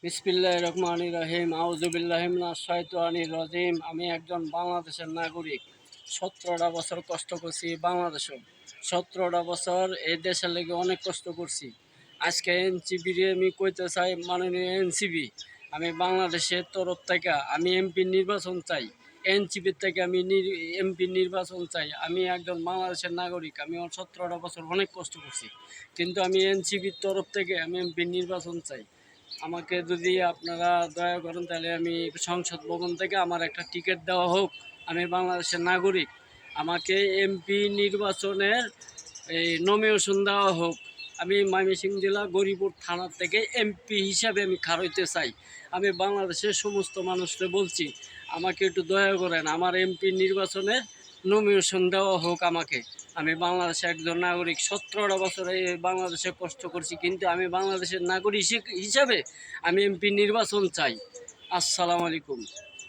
বিসমিল্লাহির রহমানির রহিম। আউযু বিল্লাহি মিনাশ শাইতানির রাজিম। আমি একজন বাংলাদেশের নাগরিক। ১৭টা বছর কষ্ট করছি বাংলাদেশে। ১৭টা বছর এই দেশের লেগে অনেক কষ্ট করছি। আজকে এনসিপিরে আমি কইতে চাই, মাননীয় এনসিপি, আমি বাংলাদেশের তরফ থেকে আমি এমপি নির্বাচন চাই। এনসিপির থেকে আমি এমপি নির্বাচন চাই। আমি একজন বাংলাদেশের নাগরিক। আমি ১৭টা বছর অনেক কষ্ট করছি, কিন্তু আমি এনসিপির তরফ থেকে আমি এমপি নির্বাচন চাই। আমাকে যদি আপনারা দয়া করেন তাহলে আমি সংসদ ভবন থেকে আমার একটা টিকিট দেওয়া হোক। আমি বাংলাদেশের নাগরিক, আমাকে এমপি নির্বাচনের এই নমিনেশন দেওয়া হোক। আমি ময়মনসিংহ জেলা গরিপুর থানার থেকে এমপি হিসাবে আমি খাড়াইতে চাই। আমি বাংলাদেশের সমস্ত মানুষকে বলছি, আমাকে একটু দয়া করেন, আমার এমপি নির্বাচনের নমিনেশন দেওয়া হোক আমাকে। আমি বাংলাদেশের একজন নাগরিক। ১৭টা বছরে বাংলাদেশে কষ্ট করছি, কিন্তু আমি বাংলাদেশের নাগরিক হিসাবে আমি এমপি নির্বাচন চাই। আসসালামু আলাইকুম।